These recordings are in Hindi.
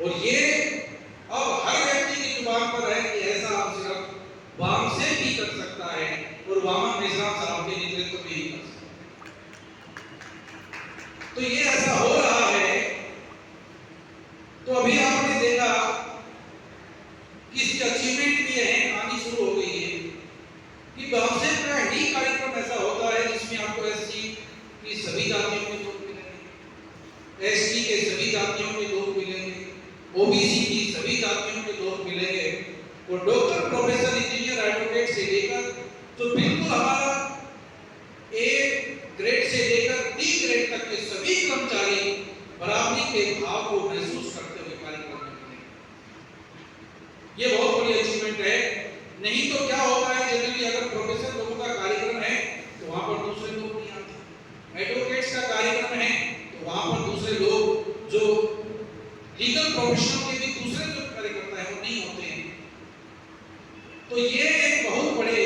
और ये अब हर व्यक्ति की जुबान पर है कि ऐसा आप सिर्फ वामसेन ही कर सकता है और वामन मेश्राम साहब के नेतृत्व में ही कर सकता है। तो ये ऐसा हो रहा है। तो अभी आपने देखा कि इसकी अचीवमेंट भी है, आनी शुरू हो गई है कि वामसेन का ही कार्यक्रम ऐसा होता है जिसमें आपको एससी की सभी जातियों के लोग मिलेंगे, एसटी के सभी जातियों के लोग मिलेंगे, ओबीसी की सभी जातियों के लोग मिलेंगे और डॉक्टर, प्रोफेसर, इंजीनियर, एडवोकेट से लेकर तो बिल्कुल हमारा ए ग्रेड से लेकर डी ग्रेड तक के सभी कर्मचारी बराबरी के भाव को महसूस करते हुए कार्यक्रम में मिलेंगे। ये बहुत बड़ी अचीवमेंट है। नहीं तो क्या होता है, जनरली अगर प्रोफेसर लोगों का कार्यक्रम है तो वहां पर दूसरे लोग नहीं आते, एडवोकेट्स का कार्यक्रम है तो वहां पर दूसरे लोग जो लीगल प्रोफेशनल के भी दूसरे जो कार्यकर्ता है वो नहीं होते हैं। तो ये एक बहुत बड़े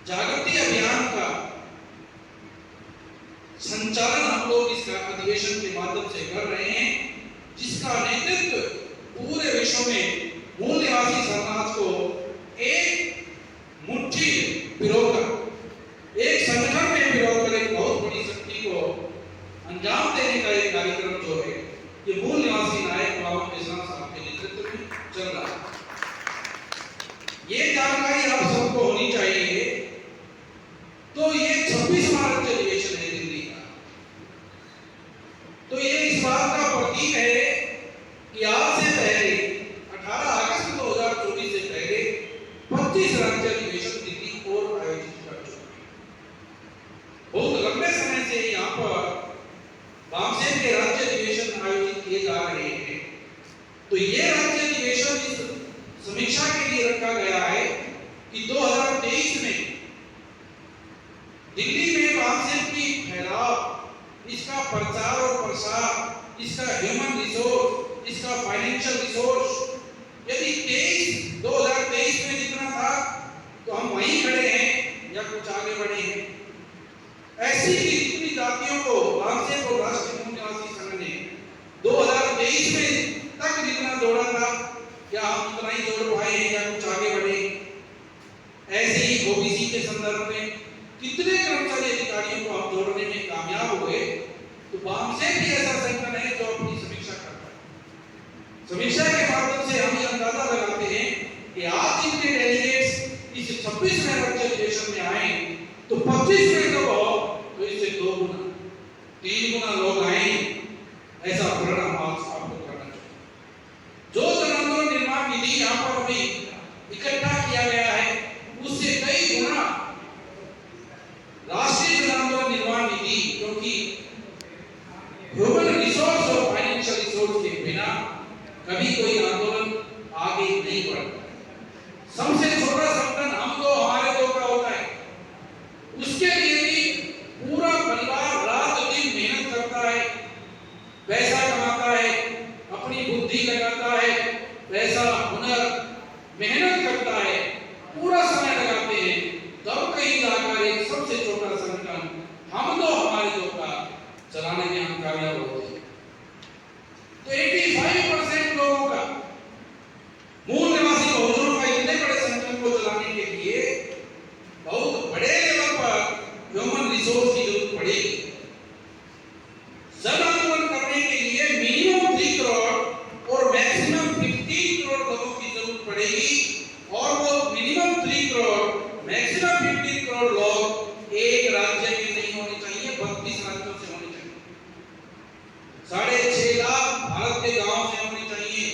जागृति अभियान का संचालन हम लोग इस अधिवेशन के माध्यम से कर रहे हैं, जिसका नेतृत्व पूरे विश्व में मूल निवासी समाज को एक मुट्ठी पिरोकर, एक संगठन में पिरोकर एक बहुत बड़ी शक्ति को अंजाम देने का एक कार्यक्रम जो है ये मूल निवासी नायक वामन मेश्राम साहब के नेतृत्व में चल रहा है। ये जानकारी आप सबको होनी चाहिए। तो ये 26वां राज्य अधिवेशन है दिल्ली का। तो ये इस बात का प्रतीक है कि आज से पहले 18 अगस्त 2024 से पहले 25 राज्य अधिवेशन दिल्ली और आयोजित कर चुके हैं। बहुत लंबे समय से यहाँ पर वामसेन के राज्य अधिवेशन आयोजित किए जा रहे हैं। तो ये राज्य अधिवेशन इस समीक्षा के लिए रखा गया है कि 2023 में दिल्ली में वामसेन की फैलाव, इसका प्रचार और प्रसार, इसका ह्यूमन रिसोर्स, इसका फाइनेंशियल रिसोर्स, यदि 2023 में जितना था तो हम वहीं खड़े हैं या कुछ आगे बढ़े हैं। ऐसी ही जितनी जातियों को वामसेन को राष्ट्रीय मूल निवासी संघ ने 2023 में तक जितना जोड़ा था, क्या हम उतना ही जोड़ पाए हैं या कुछ आगे बढ़े? ऐसे ही ओबीसी के संदर्भ में कितने कर्मचारी अधिकारियों को हम जोड़ने में कामयाब हुए। तो वामसेन भी ऐसा संगठन है जो अपनी समीक्षा करता है। समीक्षा के माध्यम से हम ये अंदाजा लगाते हैं कि आज जितने डेलीगेट्स इस 26वें राज्य अधिवेशन में आए तो 25 में जब हो तो इससे 2 गुना 3 गुना लोग आए। ऐसा परिणाम आज आपको करना चाहिए। जो जन आंदोलन निर्माण निधि यहाँ पर अभी इकट्ठा किया गया है उससे कई गुना राष्ट्रीय जन आंदोलन निर्माण निधि, क्योंकि ह्यूमन रिसोर्स और फाइनेंशियल रिसोर्स के बिना कभी कोई आंदोलन आगे नहीं बढ़ता। सबसे छोटा संगठन हम दो हमारे दो का होता है, उसके लिए भी पूरा परिवार रात दिन मेहनत करता है, पैसा कमाता है, अपनी बुद्धि लगाता है, पैसा, हुनर, मेहनत करता है, पूरा समय लगाते हैं, तब कहीं जाकर एक सबसे छोटा संगठन हम दो हमारे दो का चलाने में हम कामयाब होते हैं। तो 85% लोगों का, मूल निवासी बहुजनों का इतने बड़े संगठन को चलाने के लिए बहुत बड़े लेवल पर ह्यूमन रिसोर्स की जरूरत पड़ेगी। जन आंदोलन करने के लिए मिनिमम 3 करोड़ और मैक्सिमम 15 करोड़ लोगों की जरूरत पड़ेगी और वो मिनिमम 3 करोड़ मैक्सिमम 15 करोड़ लोग एक राज्य में नहीं होने चाहिए, 32 राज्यों से होने चाहिए। 6.5 लाख भारत के गांव से होने चाहिए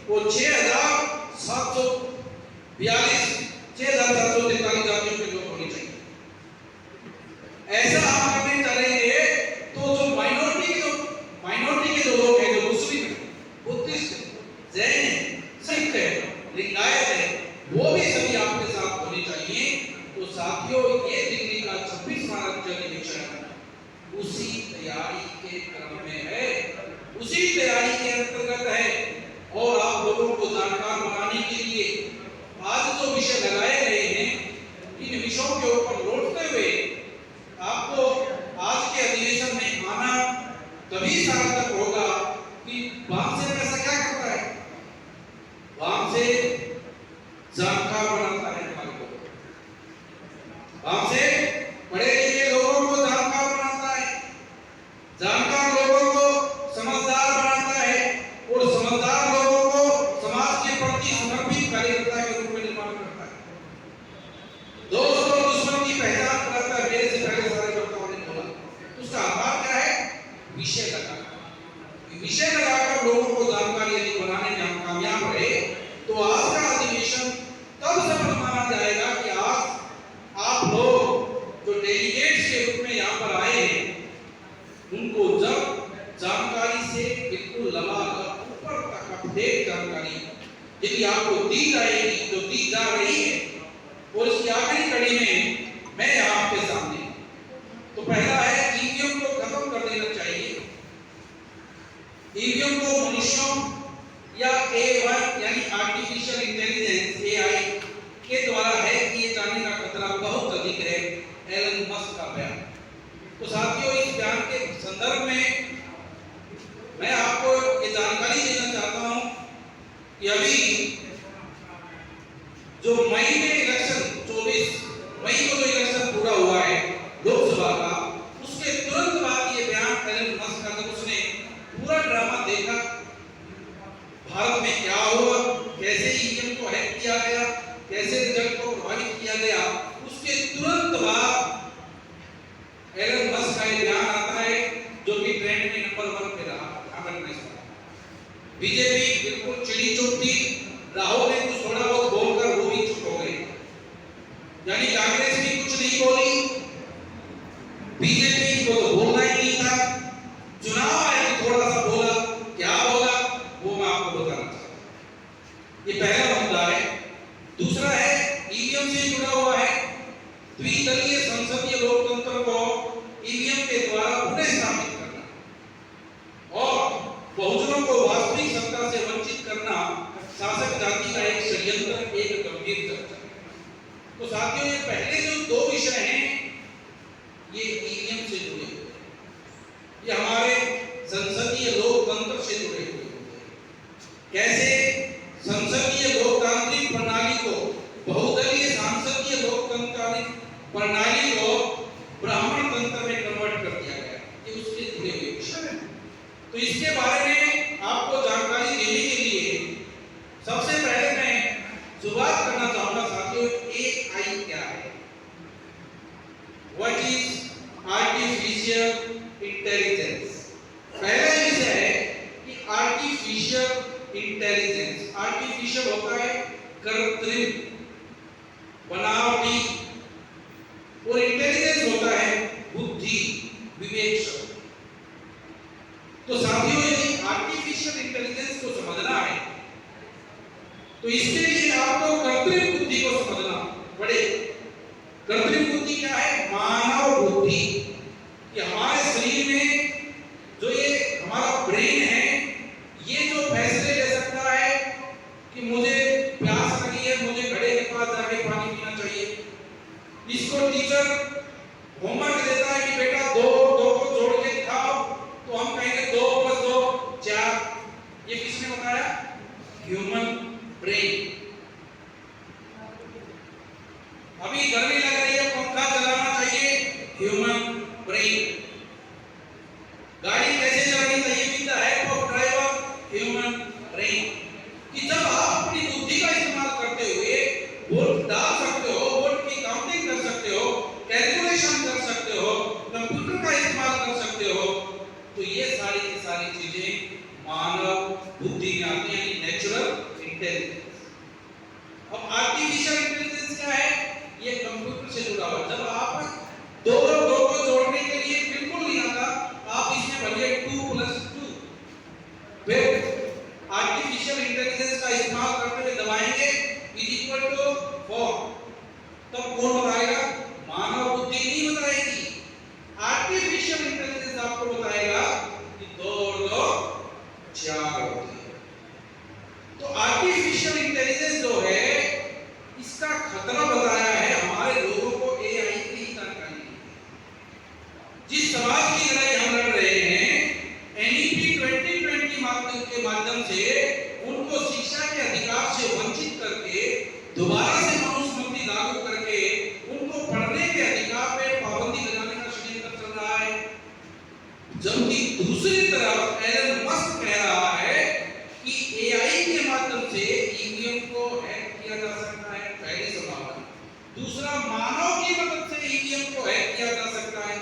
और 6,743 जातियों के लोग होने चाहिए। ऐसा हम करने चलेंगे तो जो माइनॉरिटी के जो लोग हैं, जो मुस्लिम है, बुद्धिस्ट है, जैन है, सिख है, लिंगायत है, वो भी सभी आपके साथ होने चाहिए। तो साथियों, ये दिल्ली का 26वां राज्य अधिवेशन उसी तैयारी के क्रम में है, उसी तैयारी के अंतर्गत है। और आप लोगों को जानकार बनाने के लिए आज जो विषय लगाए गए हैं, इन विषयों के ऊपर लौटते हुए आपको आज के अधिवेशन में आना तभी सार्थक होगा कि वामसेन विषय लगाकर लोगों को जानकारी यदि बनाने में हम कामयाब रहे तो आज का अधिवेशन तब सफल माना जाएगा कि आज आप लोग जो डेलीगेट्स के रूप में यहाँ पर आए हैं उनको जब जानकारी से बिल्कुल लबालब ऊपर तक अपडेट जानकारी यदि आपको दी जाएगी जो दी जा रही है और इसकी आखिरी कड़ी में मैं यहाँ आपके सामने तो पहला है ईवीएम को खत्म कर देना चाहिए। ईवीएम को मनुष्यों या AI यानी आर्टिफिशियल इंटेलिजेंस AI के द्वारा हैक किए जाने का खतरा बहुत अधिक है, एलन मस्क का बयान। तो साथियों इस बयान के संदर्भ में मैं आपको ये जानकारी देना चाहता हूं कि अभी जो मई में इलेक्शन 24 मई को जो इलेक्शन पूरा हुआ है लोकसभा का, उसके तुरंत बाद ये बयान एलन मस्क का जब उसने पूरा ड्रामा देखा भारत में क्या हुआ, कैसे ईवीएम को हैक किया गया, कैसे रिजल्ट को प्रभावित किया गया, उसके तुरंत बाद एलन मस्क का बयान आता है जो कि ट्रेंड में नंबर 1 पे रहा। बीजेपी बिल्कुल चिड़ी चुप थी, राहुल ने कुछ थोड़ा बहुत बोलकर वो भी चुप हो गए, यानी कांग्रेस भी कुछ नहीं बोली, बीजेपी को तो बोलना ही नहीं था, चुनाव आयोग थोड़ा सा बोला, क्या बोला वो मैं आपको बताना चाहता हूं। ये पहला मुद्दा है। दूसरा है ईवीएम से जुड़ा हुआ है द्विदलीय संसदीय लोकतंत्र को ईवीएम के द्वारा पुनः स्थापित करना और बहुजनों को वास्तविक सत्ता से वंचित करना शासक जाति का एक षड्यंत्र, एक गंभीर चर्चा। तो साथियों ये पहले जो दो विषय हैं ये ईवीएम से जुड़े हुए हैं, ये हमारे संसदीय लोकतंत्र से जुड़े हुए हैं। कैसे संसदीय लोकतांत्रिक प्रणाली को बहुदलीय सांसदीय लोकतांत्रिक प्रणाली को ब्राह्मण तंत्र में कन्वर्ट कर दिया गया, ये उससे जुड़े हुए विषय हैं। तो इसके बारे में आपको जानकारी देने के लिए सबसे पहले मैं शुरुआत करना चाहूंगा साथियों, AI क्या है? What is artificial intelligence? पहला विषय है कि आर्टिफिशियल इंटेलिजेंस। आर्टिफिशियल होता है कृत्रिम, बनावटी, और इंटेलिजेंस होता है बुद्धि, विवेक शक्ति। तो साथियों यदि आर्टिफिशियल इंटेलिजेंस को समझना है तो इसके लिए आपको कृत्रिम बुद्धि को समझना पड़ेगा। कृत्रिम बुद्धि क्या है? मानव बुद्धि, कि हमारे शरीर में जो ये हमारा ब्रेन है ये जो फैसले ले सकता है कि मुझे प्यास लगी है, मुझे घड़े के पास जाके पानी पीना चाहिए। इसको टीचर होमवर्क देता है कि बेटा दो को जोड़ के दिखाओ, तो हम कहेंगे 2 + 2 4। ये किसने बताया? Human brain. अभी गर्मी लग रही है, पंखा चलाना चाहिए, ह्यूमन ब्रेन। गाड़ी कैसे चलानी चाहिए, with the help of driver, human brain. कि जब आप अपनी बुद्धि का इस्तेमाल करते हुए वोट डाल सकते हो, वोट की काउंटिंग कर सकते हो, कैलकुलेशन कर सकते हो, कंप्यूटर का इस्तेमाल कर सकते हो, तो ये सारी की सारी चीजें मानव बुद्धि में आती है, नेचुरल इंटेलिजेंस। अब आर्टिफिशियल इंटेलिजेंस क्या है? ये कंप्यूटर से जुड़ा हुआ। जब आप दो को जोड़ने के लिए बिल्कुल नहीं आता, आप इसमें भरिए 2 + 2, फिर आर्टिफिशियल इंटेलिजेंस का इस्तेमाल करते हुए दबाएंगे = 4, तब कौन बताएगा? मानव बुद्धि नहीं बताएगी, आर्टिफिशियल इंटेलिजेंस आपको बताएगा कि 2 और 2 4 होती है। तो आर्टिफिशियल इंटेलिजेंस जो है इसका खतरा बताया है हमारे लोगों को AI की जानकारी नहीं। जिस समाज की लड़ाई हम लड़ रहे हैं NEP 2020 के माध्यम से उनको शिक्षा के अधिकार से वंचित करके दोबारा से मनुस्मृति लागू करके उनको पढ़ने के अधिकार पे पाबंदी लगाने का षड्यंत्र चल रहा है। जबकि दूसरी तरफ एलन मस्क कह रहा है कि AI के माध्यम से ईवीएम को हैक किया जा सकता है, पहली संभावना। दूसरा, मानव की मदद से ईवीएम को हैक किया जा सकता है।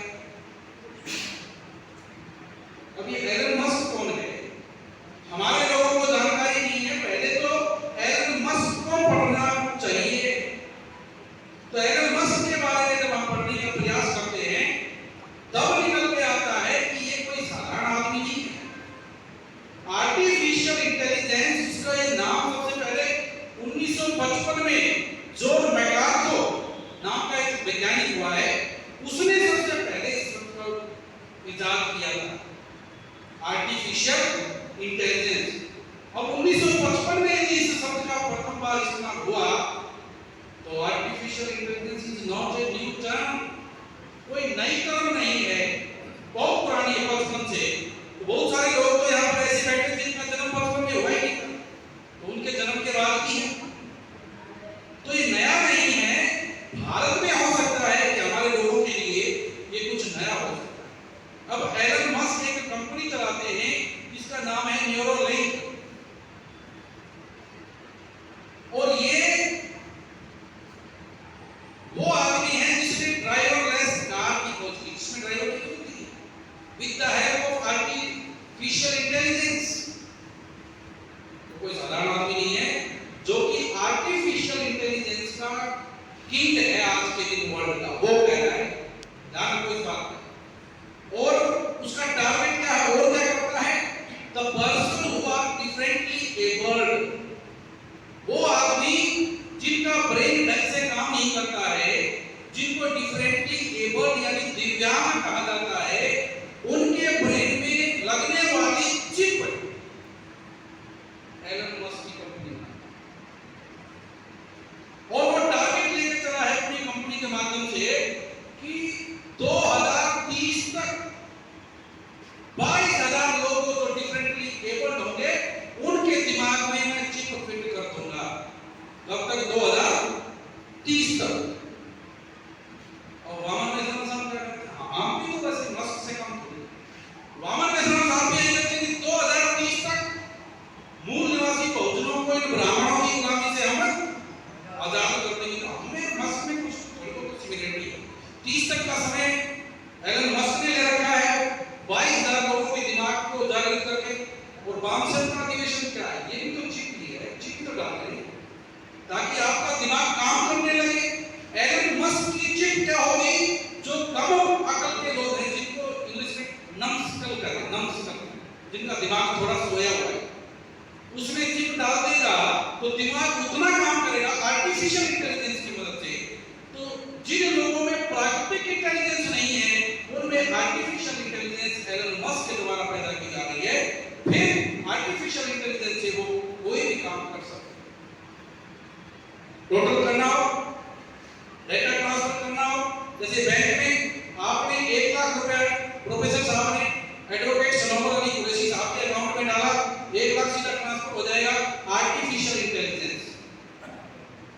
अब ये एलन मस्क कौन है? Artificial intelligence. अब 1955 में यदि इस शब्द का प्रथम बार इस्तेमाल हुआ तो artificial intelligence is not a new term, कोई नई टर्म नहीं है, बहुत पुरानी है बचपन से। तो बहुत सारे लोग तो यहाँ पर ऐसे बैठे जिनका जन्म बचपन में हुआ ही नहीं था, तो उनके जन्म के बाद की है, तो ये नया नहीं है। भारत में हो सकता है कि हमारे लोगों के लिए ये कुछ नया हो सकता है। अब एलन मस्क एक कंपनी चलाते हैं जिसका नाम है न्यूरोलिंक, और ये वो आदमी है जिसने ड्राइवरलेस कार की खोज की, जिसमें ड्राइवर की खोज की with the help of artificial intelligence. तो कोई साधारण आदमी नहीं है जो कि आर्टिफिशियल इंटेलिजेंस का किंग है आज के दिन वर्ल्ड का, वो कह रहा है। ध्यान रखो इस बात पे। और उसका टारगेट क्या है, और क्या करता है, the person who are differently abled, वो आदमी जिनका ब्रेन ढंग से काम नहीं करता है, जिनको डिफरेंटली एबल्ड यानी दिव्यांग कहा जाता है, उनके ब्रेन में लगने वाली चिप एलन मस्क की कंपनी, और वो टारगेट लेकर चला है अपनी कंपनी के माध्यम से कि 2030 तक 22,000 लोगों जो डिफरेंटली एबल्ड होंगे उनके दिमाग में मैं चिप फिट कर दूंगा। कब तक? 2030 तक। और वामन नेशनल साहब क्या कहते हैं, हम भी तो वैसे मस्क से काम करेंगे। वामन नेशनल साहब भी यही कहते हैं कि 2030 तक मूल निवासी बहुजनों को इन ब्राह्मणों की गुलामी से हम आजाद कर देंगे। तो हमें मस्क में कुछ थोड़ी बहुत सिमिलरिटी है। 30 तक का समय एलन मस्क ने ले रखा है 22,000 लोगों के दिमाग को जागृत करके। और वामसेन का अधिवेशन क्या है, ये भी तो चिप ही है, चिप तो डाल रहे हैं ताकि आपका दिमाग काम करने लगे। एलन मस्क की चिप क्या होगी, जो कम अकल के लोग हैं, जिनको इंग्लिश में नम्स्कल कहते हैं, नम्स्कल, जिनका दिमाग थोड़ा सोया हुआ है, उसमें चिप डाल देगा तो दिमाग उतना काम करेगा आर्टिफिशियल इंटेलिजेंस की मदद से। तो जिन लोगों में प्राकृतिक इंटेलिजेंस नहीं है उनमें आर्टिफिशियल इंटेलिजेंस एलन मस्क के द्वारा पैदा की जा रही है। फिर आर्टिफिशियल इंटेलिजेंस से वो कोई भी काम कर सकते हैं। टोटल करना हो, डेटा ट्रांसफर करना हो, जैसे बैंक में आपने 1 लाख रुपया प्रोफेसर साहब ने एडवोकेट सलोमन अली कुरैशी साहब के अकाउंट में डाला, 1 लाख सीधा ट्रांसफर हो जाएगा। Artificial intelligence.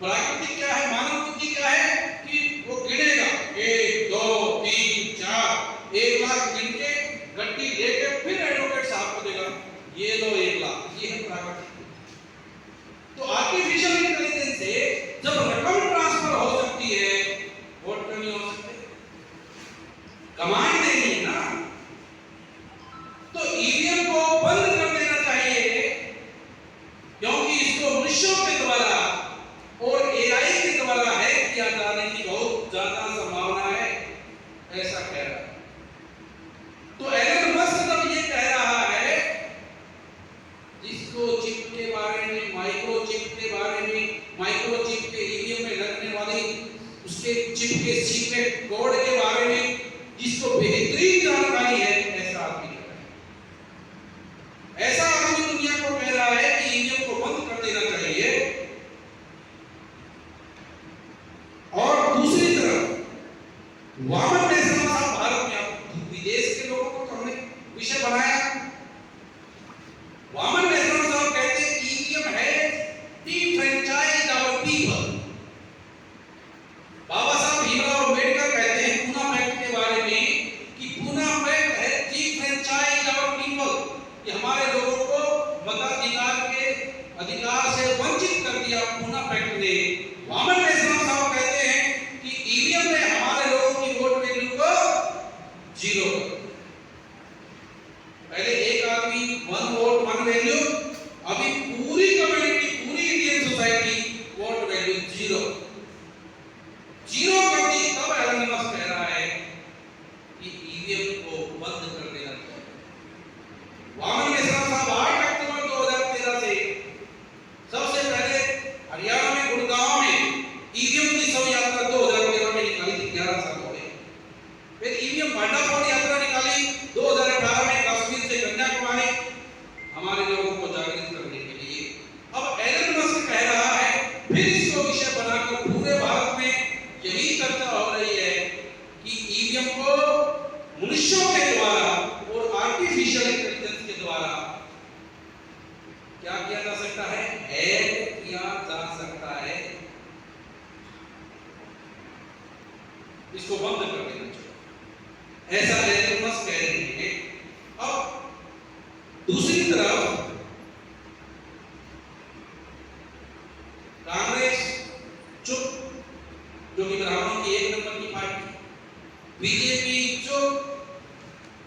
प्राकृतिक क्या है, मानव बुद्धि क्या है कि वो गिनेगा 1 2 3 4, 1 लाख गिन के गड्डी लेके फिर एडवोकेट साहब को देगा, ये लो 1 लाख। ये है प्राकृतिक। तो आर्टिफिशियल इंटेलिजेंस से जब रकम ट्रांसफर हो सकती है, वोट क्यों नहीं हो सकते? कमांड देनी है ना। तो ईवीएम को बंद कर देना चाहिए, क्योंकि इसको मनुष्यों के द्वारा और एआई के द्वारा हैक किया जाने की बहुत ज्यादा संभावना है, ऐसा कह रहा है। तो एलन मस्क जब ये कह रहा है, जिसको चिप के बारे में, माइक्रोचिप के बारे में, माइक्रोचिप के ईवीएम में लगने वाली उसके चिप के सीक्रेट कोड के बारे में जिसको बेहतरीन जानकारी है, ऐसा आदमी कह रहा है। ऐसा आदमी दुनिया को कह रहा है कि ईवीएम को बंद कर देना चाहिए। और दूसरी तरफ वामन नेशनल साहब, भारत में विदेश के लोगों को हमने विषय बनाया। वामन नेशनल साहब कहते हैं ईवीएम है डिफ्रेंचाइज आवर पीपल। बाबा साहब भीमराव अम्बेडकर कहते हैं पूना पैक्ट के बारे में कि पूना पैक्ट है डिफ्रेंचाइज आवर पीपल, कि हमारे लोगों को मताधिकार के अधिकार से वंचित कर दिया पूना पैक्ट ने। वामन नेशनल साहब कहते हैं कि ईवीएम ने हमारे लोगों की वोट वैल्यू को 0 कर दिया। पहले एक आदमी 1 वोट 1 वैल्यू, अभी पूरी कम्युनिटी, पूरी इंडियन सोसाइटी वोट वैल्यू 0 कर दी। तब एलन मस्क कह रहा है कि ईवीएम को बंद कर देना चाहिए। वामन नेशनल साहब 8 अक्टूबर 2013 से सबसे पहले हरियाणा में गुड़गांव में इसको बंद कर देना चाहिए, ऐसा एलन मस्क कह रहे हैं। अब दूसरी तरफ कांग्रेस चुप, जो कि ब्राह्मणों की एक नंबर की पार्टी, बीजेपी चुप,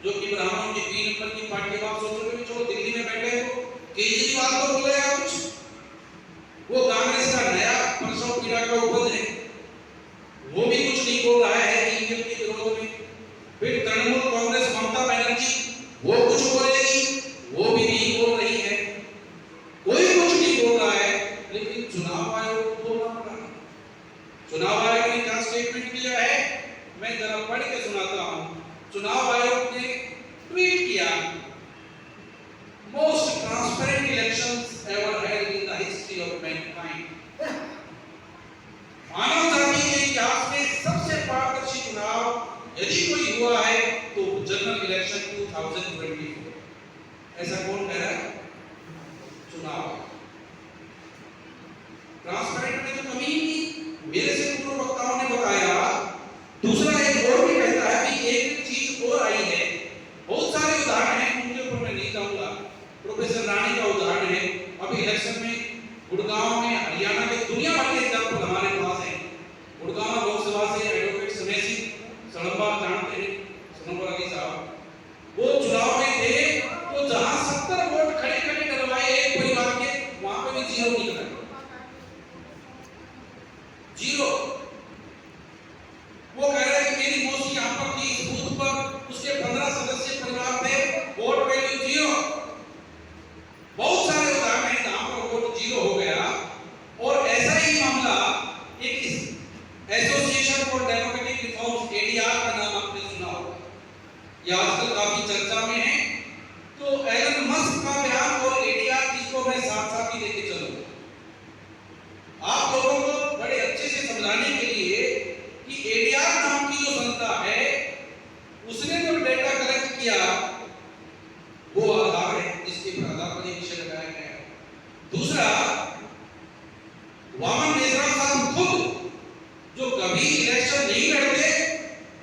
जो कि ब्राह्मणों की 3 नंबर की पार्टी। आप सोचोगे जो दिल्ली में बैठे हो केजरीवाल तो बोलेगा कुछ, वो कांग्रेस का नया परसों पीड़ा का उपज है, वो भी कुछ नहीं बोल रहा है ईवीएम के विरोध में। फिर तृणमूल कांग्रेस ममता बनर्जी वो कुछ बोलेगी, वो भी नहीं बोल रही है, कोई कुछ नहीं बोल रहा है। लेकिन चुनाव आयोग बोलना पड़ा। चुनाव आयोग ने क्या स्टेटमेंट दिया है, मैं जरा पढ़ के सुनाता हूं। चुनाव आयोग ने ट्वीट किया, most transparent elections ever held in the history of mankind. मानव जाति के इतिहास में सबसे पारदर्शी चुनाव यदि कोई हुआ है तो जनरल इलेक्शन 2024। ऐसा कौन कह रहा है? चुनाव ट्रांसपेरेंट में तो कमी नहीं, मेरे से पूर्व वक्ताओं ने बताया। दूसरा एक और भी कहता है कि एक चीज और आई है, बहुत सारे उदाहरण हैं, उनके ऊपर मैं नहीं जाऊंगा। प्रोफेसर रानी का उदाहरण है, अभी इलेक्शन में गुड़गांव में, हरियाणा के दुनिया भर के एग्जाम्पल हमारे पास हैं। गुड़गांव लोकसभा से एडवोकेट समय सिंह सड़म्बा जानते हैं, सड़म्बा अली साहब, वो चुनाव में थे तो जहां 70 वोट खड़े खड़े डलवाए एक परिवार के, वहां पे भी 0 निकला, 0। वो कह रहे हैं कि मेरी मौसी यहां पर थी इस बूथ पर, उसके 15 सदस्य परिवार थे, वोट वैल्यू 0। बहुत सारे उदाहरण हैं जहां पर वोट 0 हो गया। और ऐसा ही मामला एक association for democratic reforms, ADR का नाम आपने सुना होगा, यह आजकल काफी चर्चा में है। तो एलन मस्क का बयान और एडीआर जिसको मैं साथ साथ ही लेके चलूंगा आप लोगों को बड़े अच्छे से समझाने के लिए कि एडीआर नाम की जो संस्था है उसने जो डेटा कलेक्ट किया वो आधार है, इसके आधार पर ये विषय लगाया गया है। दूसरा, वामन मेश्राम साहब खुद जो कभी इलेक्शन नहीं लड़ते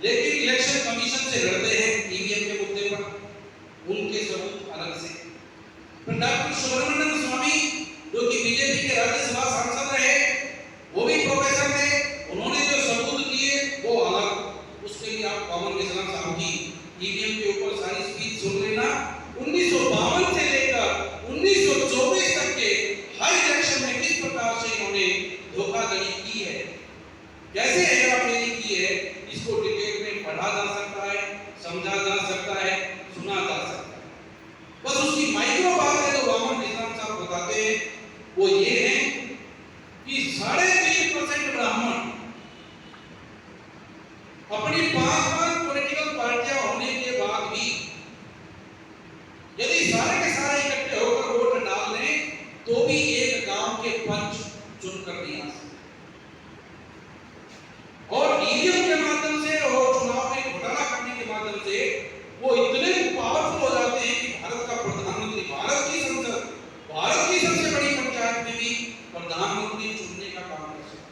लेकिन इलेक्शन कमीशन से लड़ते हैं ईवीएम के मुद्दे पर, उनके सबूत अलग से। पर डॉक्टर सुब्रमण्यम स्वामी जो कि बीजेपी के राज्यसभा सांसद रहे, वो भी प्रोफेसर थे, उन्होंने जो सबूत दिए वो अलग। उसके लिए आप वामन मेश्राम साहब की ईवीएम के ऊपर सारी स्पीच सुन लेना। 1952 से लेकर 1924 तक के हर इलेक्शन में किस प्रकार से इन्होंने धोखाधड़ी की है, कैसे हेराफेरी की है, इसको डिटेल में पढ़ा जा सकता है, समझा जा सकता है, सुना जा सकता है। बस उसकी माइक्रो बात है जो वामन मेश्राम साहब बताते हैं वो ये है कि 3.5% ब्राह्मण अपनी 5 पॉलिटिकल पार्टियां होने के बाद भी यदि सारे के सारे इकट्ठे होकर वोट डाल लें तो भी एक गांव के पंच चुनकर नहीं आ सकते। और ईवीएम के माध्यम से और चुनाव में घोटाला करने के माध्यम से वो इतने पावरफुल हो जाते हैं कि भारत का प्रधानमंत्री, भारत की संसद, भारत की सबसे बड़ी पंचायत में भी प्रधानमंत्री चुनने का काम कर सकते।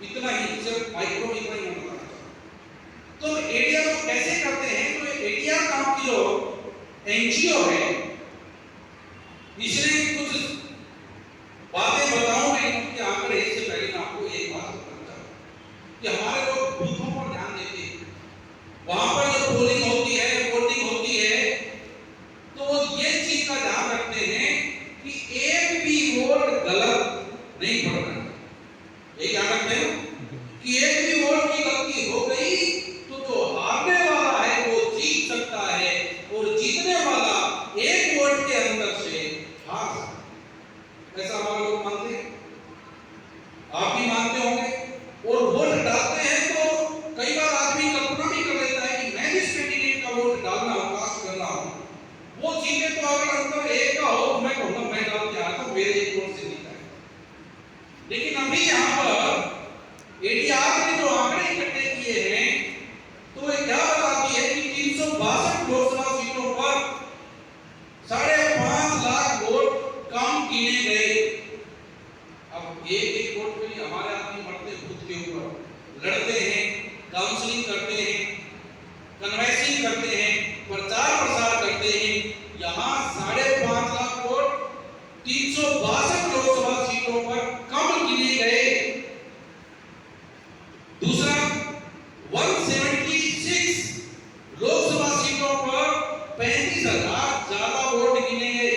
इतना ही, सिर्फ माइक्रो में इतना ही होता है। तो एडीआर को कैसे करते हैं? तो एडीआर नाम की जो एनजीओ है, इसने कुछ बातें बताऊं मैं इनके आंकड़े। इससे पहले मैं आपको एक बात बताना चाहूं कि हमारे लोग बूथों पर ध्यान देते हैं, वहां पर जो पोलिंग होती है, वोटिंग होती है, तो वो ये चीज का ध्यान रखते हैं कि एक भी वोट गलत नहीं पड़ना है। ये ध्यान रखते हैं कि एक भी वोट की गलती हो गई तो जो हारने वाला है वो जीत सकता है और जीतने वाला एक वोट के अंदर से हार सकता है। ऐसा हमारे लोग मानते हैं, आप भी मानते होंगे। और वोट डालते हैं तो कई बार आदमी कल्पना भी कर लेता है कि मैं जिस कैंडिडेट का वोट डालना हो, कास्ट करना हो, वो जीते तो अगर अंतर एक का हो, मैं कहूंगा मैं डाल के आता हूं, मेरे एक वोट से जीता है। लेकिन अभी यहाँ पर एडीआर ने जो आंकड़े इकट्ठे किए हैं तो ये क्या बताती है कि 362 लोकसभा सीटों पर 5.5 लाख वोट कम गिने गए 362 लोकसभा सीटों पर कम गिने गए। दूसरा, 176 लोकसभा सीटों पर 35,000 ज्यादा वोट गिने गए।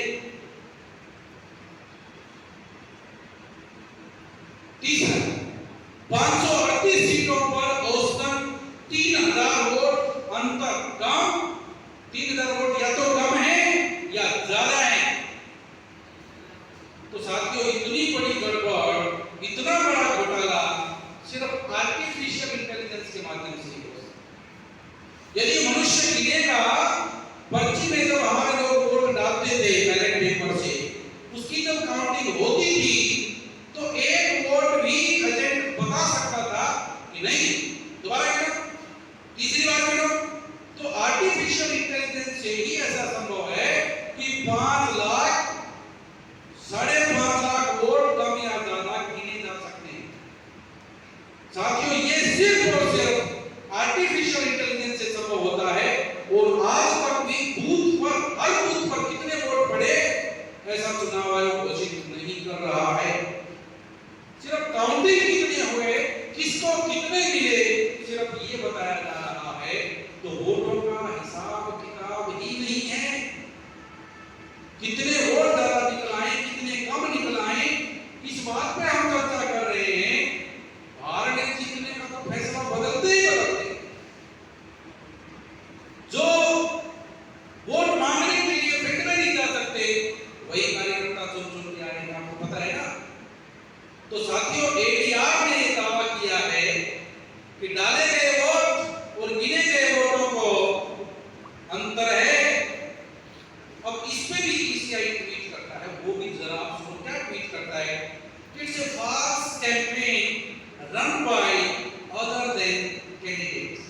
तीसरा, 538 सीटों पर औसतन 3,000 वोट अंतर कम। 3,000 वोट या तो कम है या ज्यादा है। तो साथियों, इतनी बड़ी गड़बड़, इतना बड़ा घोटाला सिर्फ आर्टिफिशियल इंटेलिजेंस के माध्यम से ही हो सकता है। यदि मनुष्य गिनेगा, पर्ची में जब हमारे लोग वोट डालते थे बैलेट पेपर से, उसकी जब काउंटिंग होती थी तो एक वोट भी एजेंट बता सकता था कि नहीं दोबारा गिनो, तीसरी बार गिनो। तो आर्टिफिशियल इंटेलिजेंस से ही ऐसा संभव है कि 5 लाख 5.5 लाख वोट कम या ज्यादा गिने जा सकते हैं। साथियों, ये सिर्फ और सिर्फ आर्टिफिशियल इंटेलिजेंस से संभव होता है। और आज तक भी बूथ पर, हर बूथ पर कितने वोट पड़े, ऐसा चुनाव आयोग घोषित नहीं कर रहा है। सिर्फ काउंटिंग कितने हुए, किसको कितने मिले, सिर्फ ये बताया जा रहा है। तो वोटों का हिसाब किताब ही नहीं है। कितने वोट ज्यादा निकल आए, कितने कम निकल आए, इस बात पे हम चर्चा कर रहे हैं। हारने जीतने का तो फैसला बदलते ही बदलते। जो वोट मांगने के लिए फिट में नहीं जा सकते, वही कार्यकर्ता चुन चुन के आएंगे, आपको पता है ना। तो साथियों, एडीआर ने यह दावा किया है कि डाले गए वोट और गिने गए वोटों को अंतर है। अब इस पे भी ईसीआई ट्वीट करता है, वो भी जरा आप सुनो क्या ट्वीट करता है। It's A fast campaign run by other than candidates.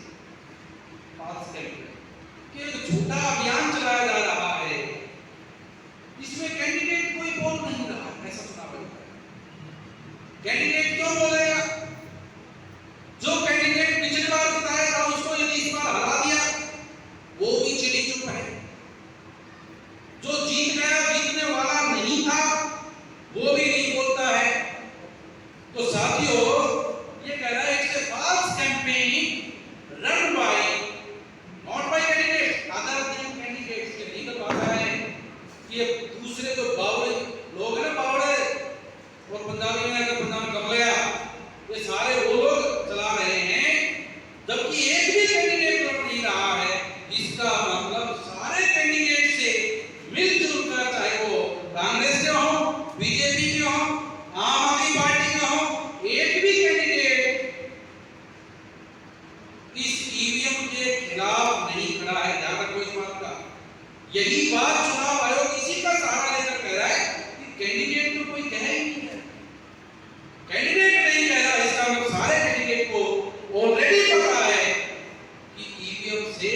Fast campaign कि एक झूठा अभियान चलाया जा रहा है, इसमें कैंडिडेट कोई बोल नहीं रहा, ऐसा चुनाव है। कैंडिडेट क्यों बोलेगा? जो कैंडिडेट पिछली बार जिताया था उसको यदि इस बार हरा दिया, वो भी चिड़ी चुप है। जो जीत गया, जीतने वाला नहीं था, वो भी नहीं बोलता है। तो साथियों, ये कह रहा है it's a false campaign run by not by candidates other than candidates. के नहीं बताता है कि ये दूसरे जो बावड़े लोग हैं ना, बावड़े और पंजाबी में अगर पंजाब कम गया, ये सारे वो लोग चला रहे हैं, जबकि एक भी कैंडिडेट लड़ नहीं रहा है। इसका मतलब सारे कैंडिडेट से मिलजुल कर, चाहे वो कांग्रेस के हो, बीजेपी के हो, आम आदमी पार्टी के हो, एक भी कैंडिडेट इस ईवीएम के खिलाफ नहीं खड़ा है। ध्यान रखो इस बात का। यही बात चुनाव आयोग इसी का सहारा लेकर कह रहा है कि कैंडिडेट तो कोई कह ही नहीं है। कैंडिडेट नहीं कह रहा, इसका मतलब सारे कैंडिडेट को ऑलरेडी पता है कि ईवीएम से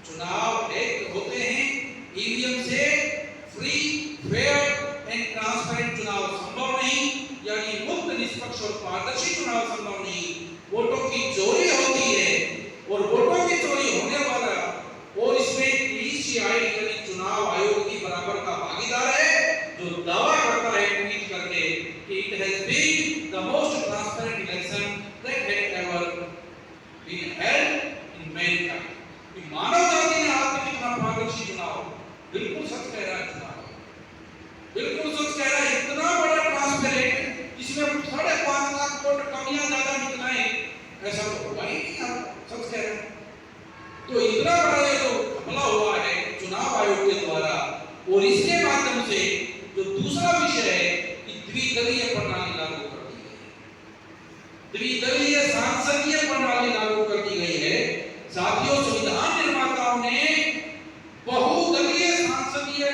चुनाव होते हैं, ईवीएम से फ्री, फेयर एंड ट्रांसपेरेंट चुनाव संभव नहीं, यानी मुक्त, निष्पक्ष और पारदर्शी चुनाव संभव नहीं। वोटों की चोरी होती है और वोटों की चोरी होने वाला और इसमें ईसीआई यानी चुनाव आयोग की बराबर का भागीदार है, जो दावा करता है ट्वीट करके कि it has been the most transparent election that had ever been held in mankind. मानव जाति ने आज तक इतना पारदर्शी चुनाव, बिल्कुल सच कह रहा है चुनाव, बिल्कुल सच कह रहा है। इतना बड़ा ट्रांसपेरेंट, जिसमें 5.5 लाख वोट कम या ज्यादा निकलाए, ऐसा तो हुआ ही नहीं। आप सच कह रहे हैं। तो इतना बड़ा ये जो हमला हुआ है चुनाव आयोग के द्वारा, और इसके माध्यम से जो दूसरा विषय है कि द्विदलीय प्रणाली लागू कर दी गई है, द्विदलीय सांसदीय प्रणाली लागू कर दी गई है। साथियों, संविधान निर्माताओं ने बहुदलीय सांसदीय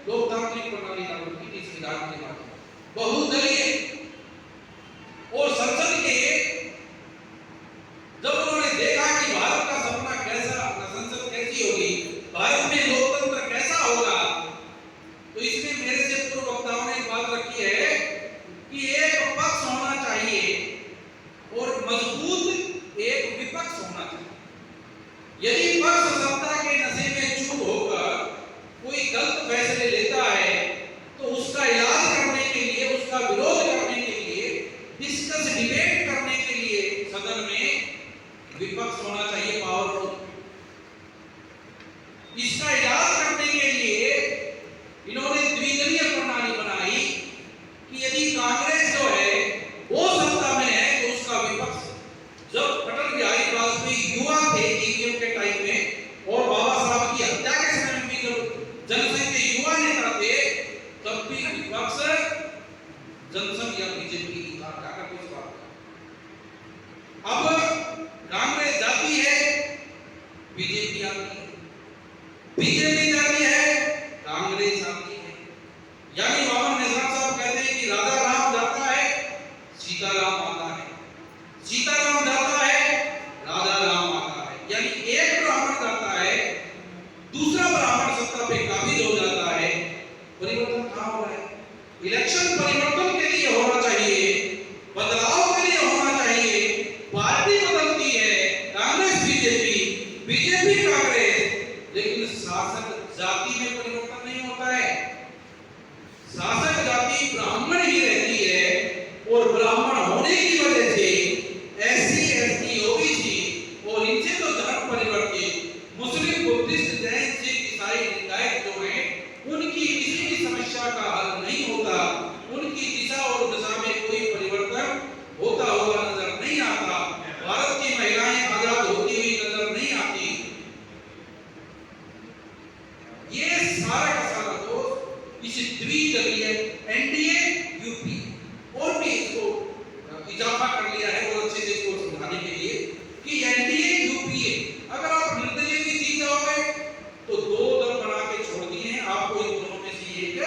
लोकतांत्रिक प्रणाली लागू की थी संविधान के माध्यम, बहुदलीय। और संसद के जब उन्होंने देखा कि भारत का सपना कैसा, संसद कैसी होगी, भारत में लोकतंत्र कैसा होगा, तो इसमें मेरे से पूर्व वक्ताओं ने एक बात रखी है कि एक पक्ष होना चाहिए और मजबूत एक विपक्ष होना चाहिए। यदि पक्ष सत्ता के नशे में चूर होकर कोई गलत फैसले लेता है तो उसका इलेक्शन परिवर्तन के लिए होना चाहिए, बदलाव के लिए होना चाहिए। पार्टी बदलती है, कांग्रेस बीजेपी, बीजेपी कांग्रेस, लेकिन शासक जाति में परिवर्तन नहीं होता है। शासक जाति ब्राह्मण ही रहती है और ब्राह्मण होने की वजह से एससी, एसटी, ओबीसी और इनसे तो धर्म परिवर्तित मुस्लिम, बुद्धिस्ट, जैन, सिख, ईसाई, लिंगायत जो हैं, उनकी किसी भी समस्या का हल नहीं होता। उनकी दिशा और दशा में कोई परिवर्तन होता हुआ नजर नहीं आता। भारत की महिलाएं आजाद होती हुई नजर नहीं आती। ये सारा का सारा दोष इस द्विदलीय एनडीए यूपी और भी इसको इजाफा कर लिया है और अच्छे से इसको समझाने के लिए कि एनडीए यूपीए अगर आप निर्दलीय की जीत जाओगे तो दो दल बना के छोड़ दिए हैं, आपको इन दोनों में से एक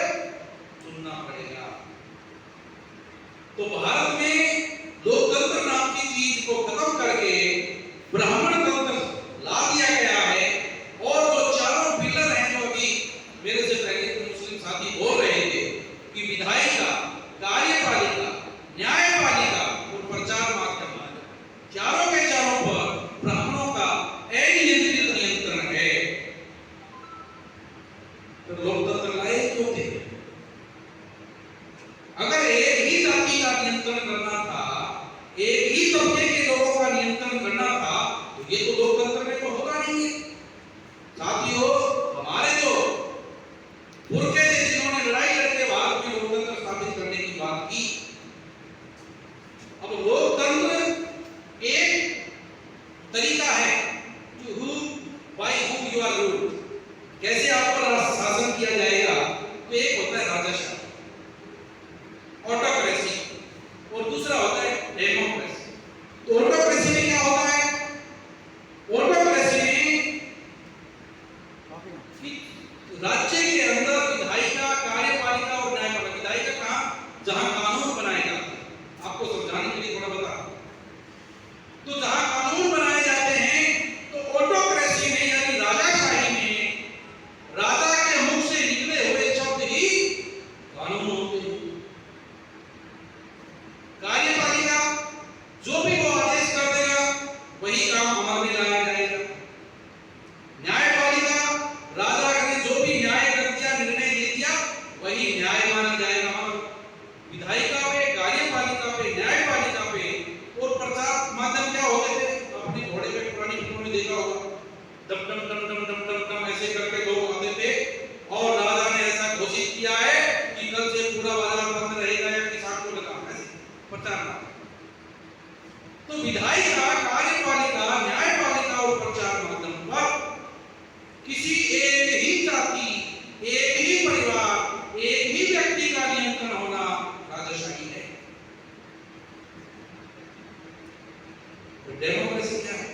चुनना पड़ेगा। तो भारत में लोकतंत्र नाम की चीज को खत्म करके ब्राह्मण तंत्र ला दिया गया है। और जो चारों पिलर हैं जो अभी मेरे से पहले तो मुस्लिम साथी बोल रहे थे कि विधायिका, कार्यपालिका, न्यायपालिका और प्रचार माध्यम, चारों के चारों पर ब्राह्मणों का अनियंत्रित नियंत्रण है। तो लोकतंत्र लाए क्यों थे? अगर एक ही जाति का नियंत्रण करना था, एक ही तबके के लोगों का नियंत्रण करना था, तो ये तो लोकतंत्र में तो होगा नहीं है। साथियों, हमारे जो पुरखे थे जिन्होंने लड़ाई लड़के भारत में लोकतंत्र स्थापित करने की बात की, अब लोकतंत्र एक तरीका है कि who by whom you are ruled, कैसे आप पर शासन किया जाएगा। तो एक होता है राजाशाही, ऑटोक्रेसी, और दूसरा होता है डेमोक्रेसी। तो ऑटोक्रेसी में क्या होता है? ऑटोक्रेसी में राज्य के अंदर विधायिका, कार्यपालिका और न्यायपालिका, विधायिका कहां? जहां कानून बनाए जाते हैं। आपको समझाने के लिए थोड़ा बता, तो जहां कानून बनाए जाते हैं तो ऑटोक्रेसी में यानी राजाशाही में राजा के मुख से निकले हुए शब्द ही कानून होते हैं। कार्यपालिका जो भी वो आदेश कर देगा वही काम अमल में लाया जाएगा। न्यायपालिका राजा ने जो भी न्याय कर दिया, निर्णय दे दिया, वही न्याय माना जाएगा। विधायिका पे, कार्यपालिका पे, न्यायपालिका पे और प्रचार माध्यम क्या होते थे? अपने घोड़े पे पुरानी फिल्मों में देखा होगा, डम डम डम डम डम डम डम ऐसे करके लोग आते थे और राजा ने ऐसा घोषित किया है कि कल से पूरा बाजार बंद रहेगा या किसान को लगा, ऐसे प्रचार। तो विधायिका, कार्यपालिका, न्यायपालिका और प्रचार माध्यम पर किसी एक ही जाति, एक ही परिवार, एक ही व्यक्ति का नियंत्रण होना राजाशाही है। तो डेमोक्रेसी क्या है?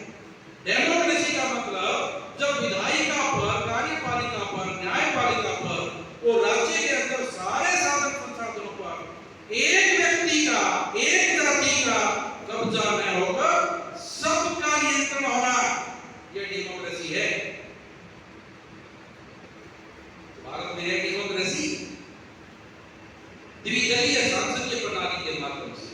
डेमोक्रेसी का मतलब जब विधायिका पर, कार्यपालिका पर, न्यायपालिका पर और राज्य के अंदर सारे साधन संसाधनों पर एक व्यक्ति का, एक जाति का कब्जा न होगा, सबका नियंत्रण होना, यह डेमोक्रेसी है। भारत में है डेमोक्रेसी द्विदलीय संसदीय प्रणाली के माध्यम से,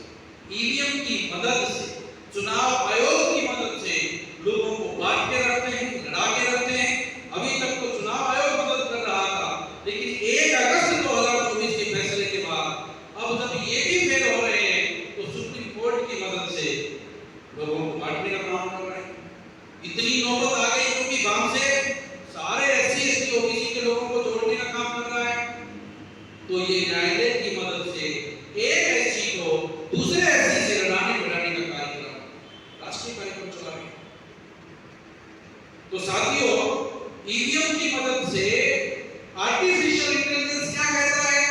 ईवीएम की मदद से, चुनाव आयोग की मदद से लोगों को बांट के रखते हैं, लड़ा के रखते हैं। अभी तक तो चुनाव आयोग मदद कर रहा था, लेकिन 1 अगस्त 2024 के फैसले के बाद अब जब ये भी फेल हो रहे हैं तो सुप्रीम कोर्ट की मदद से लोगों को बांटने का काम कर रहे हैं। इतनी नौबत आ गई क्योंकि वाम से सारे एससी, एसटी, ओबीसी के लोगों को जोड़ने का काम कर रहा है। तो ये न्यायालय की मदद से एक एससी को दूसरे एससी से लड़ाने भिड़ाने का कार्यक्रम, राष्ट्रीय कार्यक्रम चला रहे हैं। तो साथियों, ईवीएम की मदद से आर्टिफिशियल इंटेलिजेंस क्या कहता है?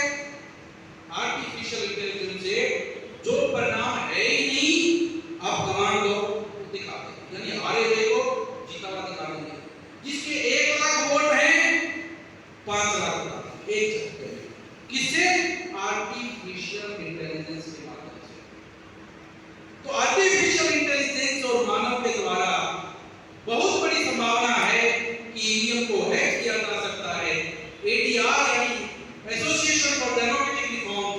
आर्टिफिशियल इंटेलिजेंस से जो परिणाम है ही नहीं, आप कमांड दो दिखा दे, यानी हारे हुए को जीता हुआ दिखा देंगे। जिसके 1 लाख वोट हैं 5 लाख वोट एक झटके में, किससे? आर्टिफिशियल इंटेलिजेंस के माध्यम से। तो आर्टिफिशियल इंटेलिजेंस और मानव के द्वारा बहुत बड़ी संभावना है कि ईवीएम को हैक किया जा सकता है। एडीआर यानी एसोसिएशन फॉर डेमोक्रेटिक रिफॉर्म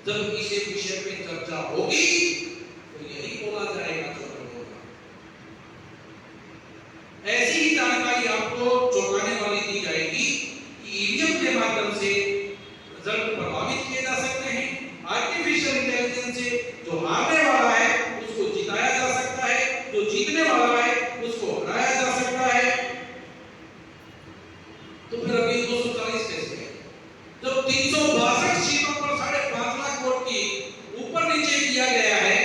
जब इस विषय पे चर्चा होगी तो यही बोला जाएगा चौंकाने वाला। ऐसी ही जानकारी आपको चौंकाने वाली दी जाएगी कि ईवीएम के माध्यम से रिजल्ट प्रभावित किए जा सकते हैं। आर्टिफिशियल इंटेलिजेंस से जो हारने वाला है उसको जिताया जा सकता है, जो जीतने वाला है उसको हराया जा सकता है। तो फिर अभी 240 कैसे है? जब 362 सीटों पर 5.5 लाख वोट की ऊपर नीचे किया गया है,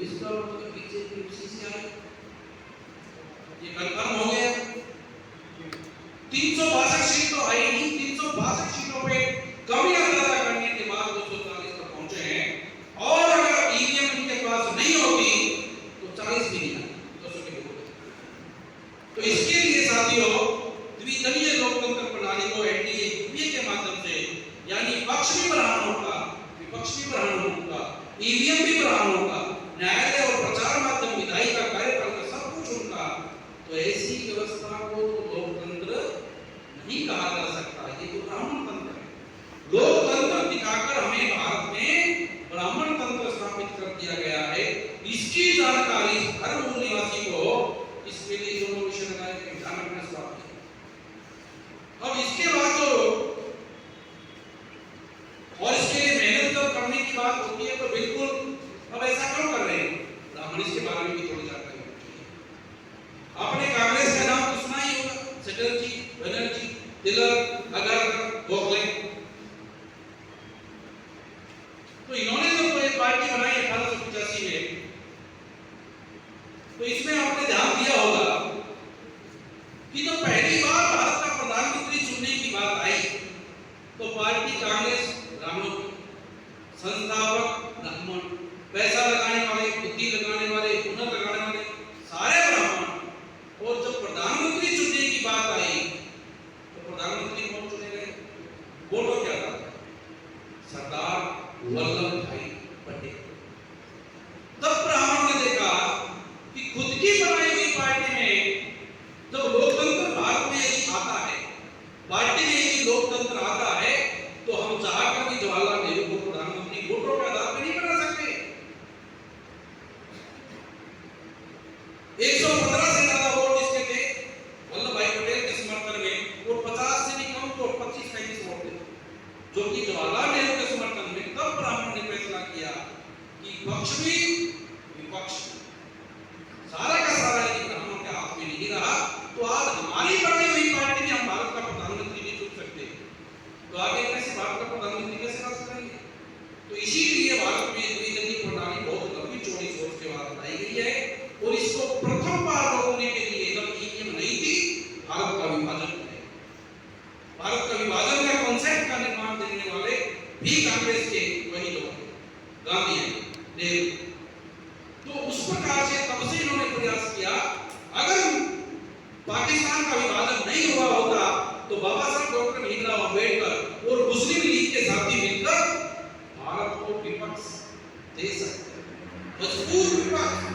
इसका मतलब बीजेपी उसी से आई, ये कंफर्म हो गया। 362 सीट तो आई नहीं, 362 सीटों पे कमी अंदाजा करने के बाद 240 पर पहुंचे हैं। और अगर ईवीएम इनके पास नहीं होती तो 40 भी नहीं आती, 200 के ऊपर। तो इसके लिए साथियों द्विदलीय लोकतंत्र प्रणाली को एनडीए यूपीए के माध्यम से, यानी पक्ष भी बढ़ाना होगा, विपक्ष भी बढ़ाना होगा, ईवीएम भी बढ़ाना होगा, न्यायालय और प्रचार माध्यम, विधायिका, कार्यपालिका सब कुछ उनका। तो ऐसी व्यवस्था को लोकतंत्र नहीं कहा जा सकता, ये तो ब्राह्मण तंत्र है। लोकतंत्र दिखाकर हमें भारत में ब्राह्मण तंत्र स्थापित कर दिया गया है। इसकी जानकारी हर मूल निवासी को, इसके लिए जो मिशन लगाए ध्यान रखना स्वाभाविक है। अब इसके बाद जो और इसके लिए मेहनत जब करने की बात होती है तो बिल्कुल अब ऐसा क्यों कर रहे हैं? ब्राह्मण इसके बारे में भी थोड़ी जानकारी होनी चाहिए। आपने कांग्रेस का नाम तो सुना ही होगा, चटर्जी, बनर्जी, तिलक, अगरकर, गोखले। तो इन्होंने जब एक पार्टी बनाई 1885 में, तो इसमें आपने ध्यान दिया होगा कि जब पहली बार भारत का प्रधानमंत्री चुनने की बात आई तो पार्टी कांग्रेस ब्राह्मणों की, संस्थापक ब्राह्मण, पैसा लगाने वाले, बुद्धि लगाने वाले, हुनर लगाने वाले सारे ब्राह्मण। और जब प्रधानमंत्री चुनने की बात आई तो प्रधानमंत्री कौन चुने गए? वोटो क्या था? सरदार वल्लभ भाई पटेल। तब ब्राह्मण ने देखा कि खुद की बनाई हुई पार्टी में जब लोकतंत्र भारत में यदि आता है, पार्टी में यदि लोकतंत्र आता है, तो हम चाहकर भी जवाहरलाल नेहरू को प्रधानमंत्री वोटों के आधार पर नहीं बना सकते। 115 से ज्यादा वोट इसके थे वल्लभ भाई पटेल के समर्थन में, और 50 से भी कम तो 25-35 वोट थे जो कि जवाहरलाल नेहरू के समर्थन में। तब ब्राह्मण ने फैसला किया कि पक्ष भी विपक्ष, सारा का सारा यदि ब्राह्मणों के हाथ में नहीं रहा तो आज हमारी बनी हुई पार्टी में हम भारत का प्रधानमंत्री नहीं चुन सकते, तो आगे कैसे भारत का प्रधानमंत्री कैसे बन सकेंगे? तो इसीलिए भारत में द्विदलीय प्रणाली बहुत लंबी चौड़ी सोच के बाद बनाई गई है। और इसको प्रथम बार रोकने के लिए जब ईवीएम नहीं थी, भारत का विभाजन है। भारत का विभाजन का कॉन्सेप्ट का निर्माण करने वाले भी कांग्रेस के वही लोग हैं, गांधी हैं, नेहरू। तो उस प्रकार से तब से इन्होंने प्रयास किया, अगर पाकिस्तान का विभाजन नहीं हुआ होता तो बाबा साहब डॉक्टर भीमराव अंबेडकर और मुस्लिम लीग के साथी मिलकर भारत को विपक्ष दे सकते, मजबूत विपक्ष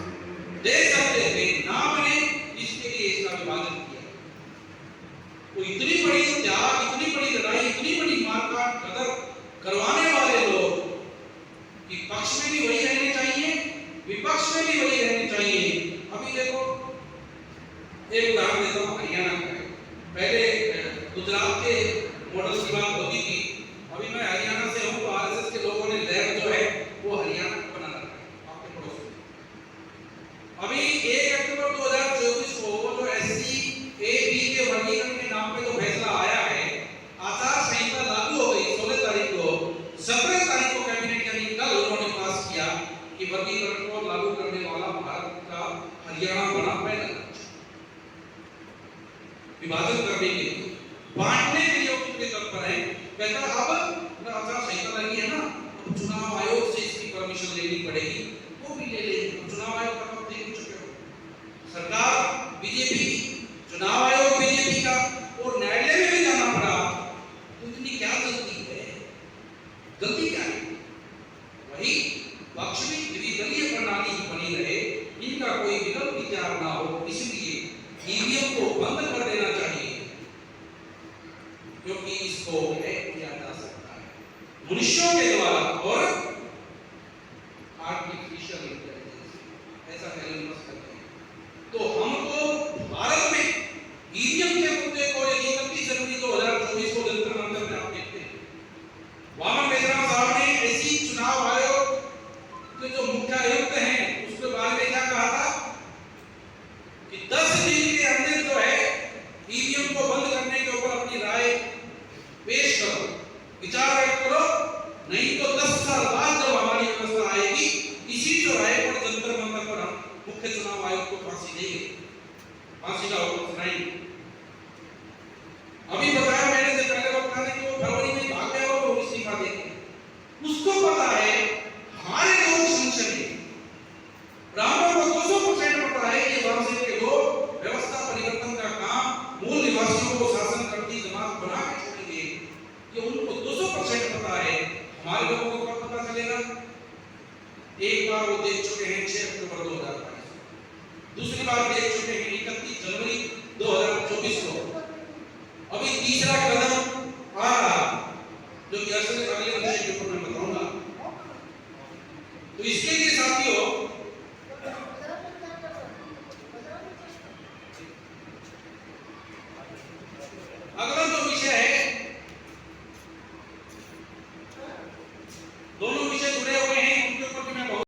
दे सकते थे, ना बने इसके लिए इसका विभाजन किया। तो इतनी बड़ी त्याग, इतनी बड़ी लड़ाई, इतनी बड़ी मारकाट कदर करवाने वाले लोग कि पक्ष में भी वही रहने चाहिए, विपक्ष में भी वही रहने चाहिए। अभी देखो एक उदाहरण देता हूँ, हरियाणा का है। पहले गुजरात के मॉडल की बात होती थी, अभी मैं हरियाणा से हूँ तो आरएसएस के लोगों ने लैब जो है वो हरियाणा बना रखा है आपके पड़ोस में। अभी 1 अक्टूबर 2024 को जो एससी ए बी के वर्गीकरण के नाम पे जो फैसला आया है, आचार संहिता लागू हो गई 16 तारीख को। 17 तारीख को कैबिनेट यानी कल उन्होंने पास किया कि वर्गीकरण को लागू करने वाला भारत का हरियाणा बना पहला राज्य। विभाजन करने के लिए, बांटने के लिए उनके तत्पर है। कहता अब आचार संहिता लगी है ना, तो चुनाव आयोग से इसकी परमिशन लेनी पड़ेगी, वो भी ले लेंगे। चुनाव आयोग का तो देख चुके हो, सरकार बीजेपी, चुनाव आयोग बीजेपी का, और न्यायालय में भी जाना पड़ा। तो इतनी क्या गलती है? गलती क्या है? वही पक्ष में द्विदलीय प्रणाली बनी रहे, इनका कोई विकल्प विचार ना हो, इसलिए ईवीएम को बंद कर देना चाहिए, क्योंकि इसको हैक किया जा सकता है। मनुष्यों के द्वारा और आर्टिफिशियल इंटेलिजेंस, ऐसा एलन मस्क कहते हैं। तो हमको भारत में ईवीएम के मुद्दे को यदि 31 जनवरी 2024 को जंतर मंतर में आप देखते हैं, वामन मेश्राम साहब ने ऐसी चुनाव आयोग के जो मुख्य आयुक्त हैं उसके बारे में क्या कहा था कि 10 दिन के अंदर जो है ईवीएम को बंद करने के ऊपर अपनी राय पेश करो, विचार व्यक्त करो, नहीं तो 10 साल बाद जब हमारी व्यवस्था आएगी इसी चौराहे पर जंतर मंतर पर हम मुख्य चुनाव आयोग को फांसी देंगे, फांसी का हुक्म सुनाएंगे। अभी बताया मैंने से पहले बताया कि वो फरवरी में भाग गया और वो इस्तीफा देंगे। उसको पता है हमारे लोग संसदीय ब्राह्मणों को 200% पता है कि वामसेन के लोग व्यवस्था परिवर्तन का काम मूल निवासियों को शासन करती जमात बना के छोड़ेंगे, ये उनको 200% पता है। हमारे लोगों को कब पता चलेगा? एक बार वो देख चुके हैं 6 अक्टूबर 2022, दूसरी बार देख चुके हैं 31 जनवरी 2024 को। अभी तीसरा कदम आ रहा जो कि अगले विषय के ऊपर मैं बताऊंगा। तो इसके लिए साथियों